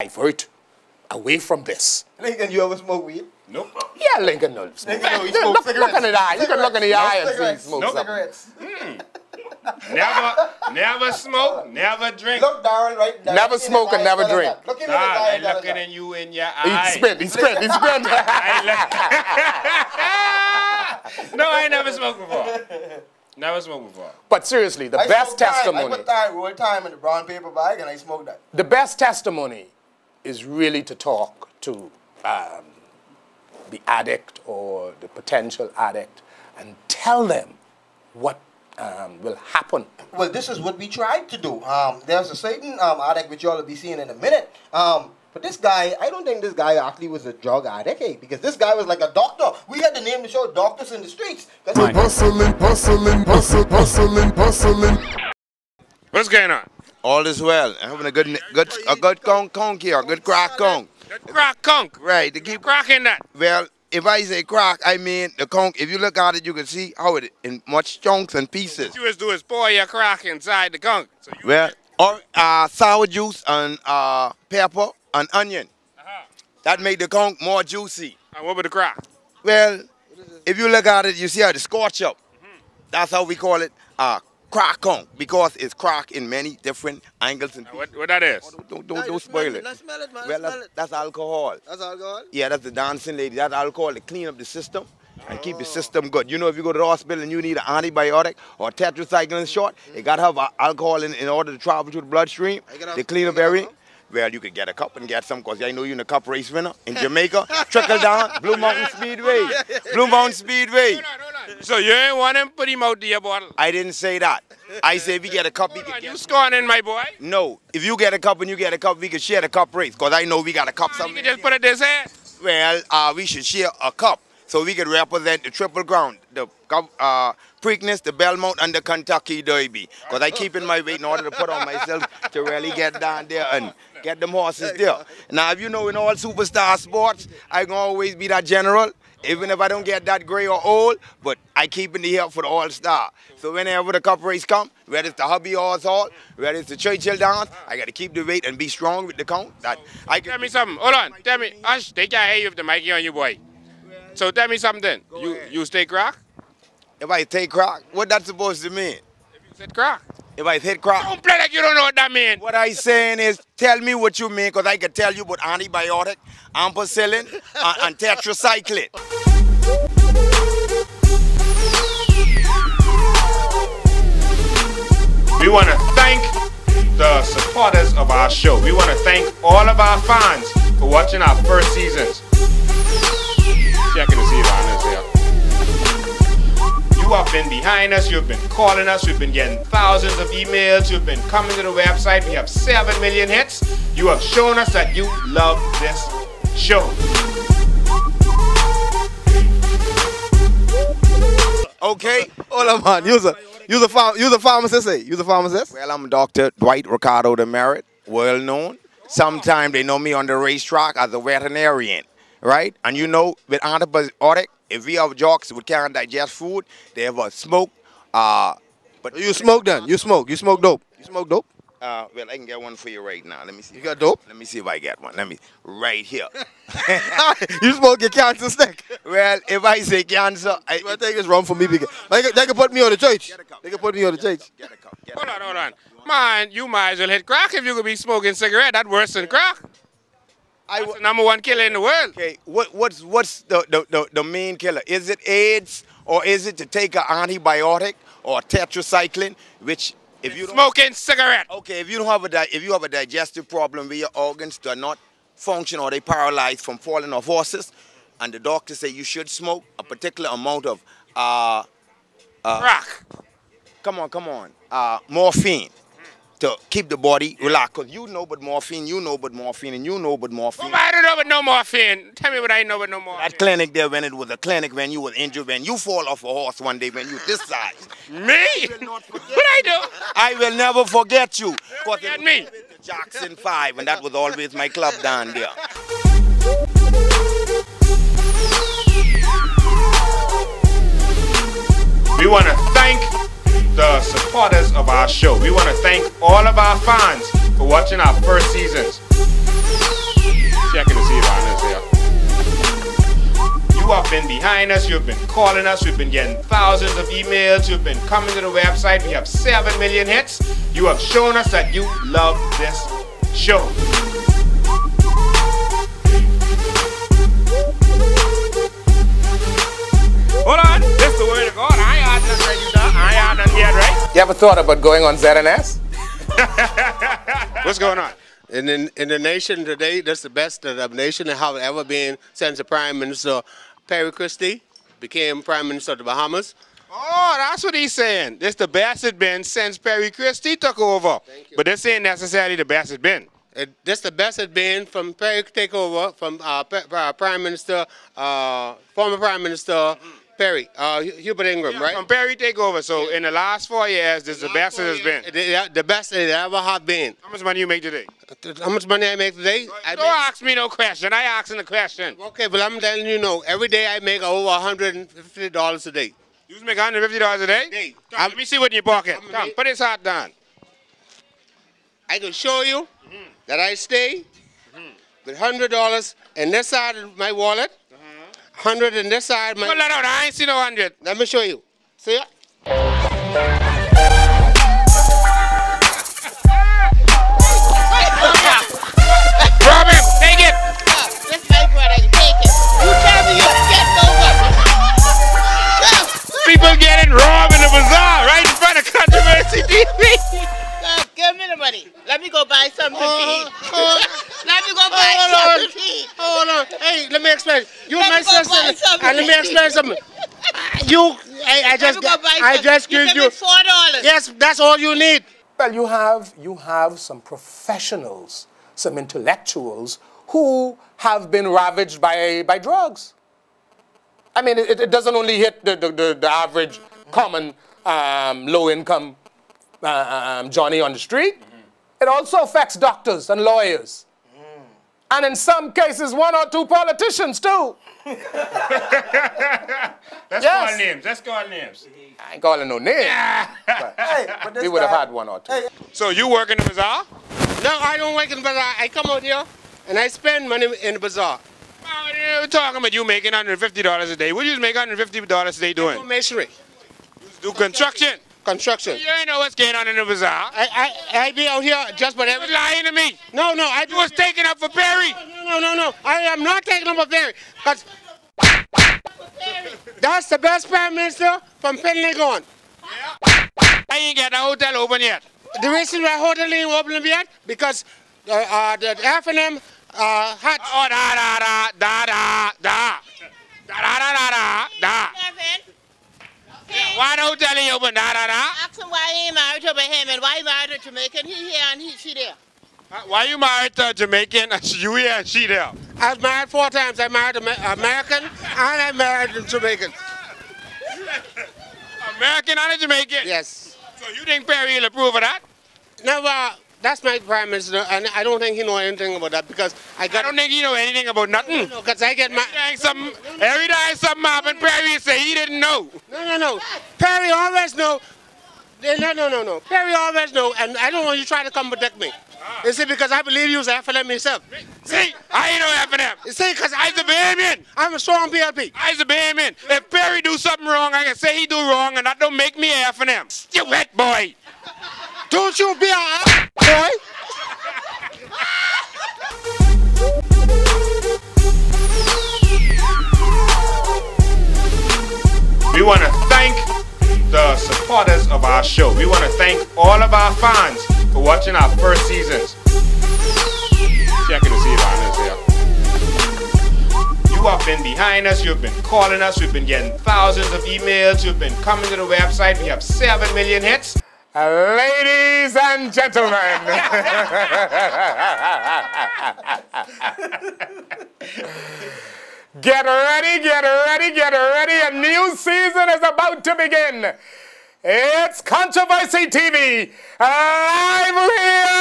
divert away from this. Lincoln, you ever smoke weed? Nope. Yeah, Lincoln, no. Lincoln, no, he smokes cigarettes. Look in the eye. You can look in the eye and see he Cigarettes. smokes No something. cigarettes. Never smoke, never drink. Look, Darold, right? Never smoke and never drink. Look him in the God, eye. I'm looking at you in your He eye. spit. No, I ain't never smoked before. Never smoked before. But seriously, the I best smoked time. testimony. I put time, roll time in the brown paper bag and I smoked that. The best testimony is really to talk to the addict or the potential addict and tell them what will happen. Well, this is what we tried to do. There's a certain addict which y'all will be seeing in a minute. But this guy, I don't think this guy actually was a drug addict, because this guy was like a doctor. We had to name the show Doctors in the Streets. Hustling. What's going on? All is well. I'm having a good conk here, a good crack conk. Good crack conk. Right, to keep Cracking that. well. If I say crack, I mean the conk. If you look at it, you can see how it in much chunks and pieces. What you just do is pour your crack inside the conk. So you Well, or sour juice and pepper and onion. That make the conk more juicy. And what about the crack? Well, if you look at it, you see how it scorch up. That's how we call it crack conk, because it's crack in many different angles and pieces. What that is? Don't spoil it. Let's smell it, man. Well, that's alcohol. That's alcohol? Yeah, that's the dancing lady. That's alcohol to clean up the system and keep the system good. You know, if you go to the hospital and you need an antibiotic or tetracycline shot, you got to have alcohol in order to travel through the bloodstream. They clean up everything. Well, you could get a cup and get some, because I know you're in a cup race winner in Jamaica. Trickle down, Blue Mountain Speedway. Blue Mountain Speedway. Hold on. So you ain't want him put him out to your bottle? I didn't say that. I said if you get a cup, we Hold can on, get you scoring in, my boy? No, if you get a cup and you get a cup, we can share the cup race, because I know we got a cup You somewhere. can just put it this head. Well, we should share a cup so we can represent the Triple Crown, the Preakness, the Belmont, and the Kentucky Derby. Because I keep in my weight in order to put on myself to really get down there and get them horses there. Now, if you know, in all superstar sports, I can always be that general, even if I don't get that gray or old, but I keep in the air for the all-star. So whenever the cup race come, whether it's the Hobby Horse Hall, whether it's the Churchill Dance, I got to keep the weight and be strong with the count. Tell me something. Hold on. Tell me. Hush, they can't hear you with the mic on you, boy. So tell me something. You stay crack? If I take crack, what that's supposed to mean? If you said crack. If I hit crack. Don't play like you don't know what that means. What I saying is, tell me what you mean, because I can tell you about antibiotic, ampicillin, and tetracycline. We want to thank the supporters of our show. We want to thank all of our fans for watching our first seasons. Checking to see if Anna's here. You have been behind us, you've been calling us, we've been getting thousands of emails, you've been coming to the website, we have 7 million hits. You have shown us that you love this show. Okay? Hold on, man. You're a pharmacist, eh? You're a pharmacist? Well, I'm Dr. Dwight Ricardo the Merritt, well known. Sometimes they know me on the racetrack as a veterinarian, right? And you know, with antibiotic, if we have jocks who can't digest food, they have a smoke. But You smoke then? You smoke dope? You smoke dope? well, I can get one for you right now. Let me see. You got dope? Let me see if I get one. Right here. You smoke your cancer stick? Well, if I say cancer, I think it's wrong for me because they can put me on the church. They can put me on the church. Get a cup. Hold on. Man, you might as well hit crack if you could be smoking cigarette. That's worse than crack. That's the #1 killer in the world. Okay, what's the main killer? Is it AIDS, or is it to take an antibiotic or tetracycline, which if you don't, Smoking cigarette. okay, if you have a digestive problem where your organs do not function or they paralyzed from falling off horses, and the doctor say you should smoke a particular amount of Crack. come on, morphine. To keep the body relaxed, because you know but morphine, and you know but morphine. Oh, I don't know about no morphine. Tell me what I know about no morphine. That clinic there, when it was a clinic, when you was injured, when you fall off a horse one day, when you this size. Me? What I do? I will never forget you. Forget me. Jackson 5, and that was always my club down there. We want to thank the supporters of our show. We want to thank all of our fans for watching our first seasons. been behind us, you've been calling us, we've been getting thousands of emails, you've been coming to the website, we have 7 million hits. You have shown us that you love this show. Hold on, this is the word of God. I ain't had nothing right, you done. I ain't had nothing yet, right? You ever thought about going on ZNS? What's going on? In the nation today, that's the best that the nation have ever been since the Prime Minister Perry Christie became Prime Minister of the Bahamas. Oh, that's what he's saying. This the best it's been since Perry Christie took over. Thank you. But this ain't necessarily the best it's been. This the best it's been from Perry takeover from Prime Minister, former Prime Minister Perry, Hubert Ingram, right? From Perry takeover. So in the last 4 years, this is the best it has been. The best it ever have been. How much money you make today? How much money I make today? Don't ask me no question. I asking the question. Okay, but I'm telling you, no. Every day I make over $150 a day. You make $150 a day? Let me see what in your pocket. Come, put his hat down. I can show you that I stay with $100 in this side of my wallet, 100 in this side. Pull that out. I ain't see no 100. Let me show you. See ya? Robin, take it. That's my brother. Take it. You tell me you get over. People getting robbed in the bazaar right in front of Controversy TV. Give me the money. Let me go buy something to eat. Let me go buy something to eat. Hold on. Hey, let me explain. You Let my me go buy sister. something And let me to explain eat. something. I just You give give me you. $4. Yes, that's all you need. Well, you have some professionals, some intellectuals who have been ravaged by drugs. I mean, it doesn't only hit the average, common, low-income Johnny on the street. It also affects doctors and lawyers. And in some cases, 1 or 2 politicians, too. Let's Yes. call names. Let's call names. I ain't calling no names. But But this we would have guy- had 1 or 2. So you work in the bazaar? No, I don't work in the bazaar. I come out here and I spend money in the bazaar. We're talking about you making $150 a day. What do you make $150 a day Do doing? masonry, Do construction. construction. You ain't know what's going on in the bazaar. I be out here just for You every. was lying to me. No, I You was taking up for Perry. No. I am not taking them up there. Because that's the best Prime Minister from Finley gone. I ain't got the hotel open yet. The reason why hotel ain't open yet because the F&M had. Oh, da. Why the hotel ain't open? Ask him why he ain't married to Bahamian. Why he married to Jamaican? He here and she there. Why you married to a Jamaican and you here and she there? I was married 4 times. I married American and I married a Jamaican. American and a Jamaican? Yes. So you think Perry will approve of that? Now, that's my Prime Minister, and I don't think he know anything about that because I don't think you know anything about nothing. Because I get my. Every time something happened, Perry say he didn't know. No. Perry always know. No. Perry always know, and I don't want you try to come protect me. You see, because I believe you was F&M myself. See, I ain't no F&M. You see, because I's a Bahamian. I'm a strong PLP. I's a Bahamian. If Perry do something wrong, I can say he do wrong, and that don't make me a F&M. Stupid boy. Don't you be a boy. We want to thank the supporters of our show. We want to thank all of our fans for watching our first seasons. Checking to see if Anna's here. You have been behind us. You've been calling us. We've been getting thousands of emails. You've been coming to the website. We have 7 million hits. Ladies and gentlemen. Get ready. A new season is about to begin. It's Controversy TV, live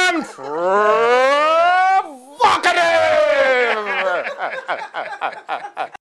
and provocative.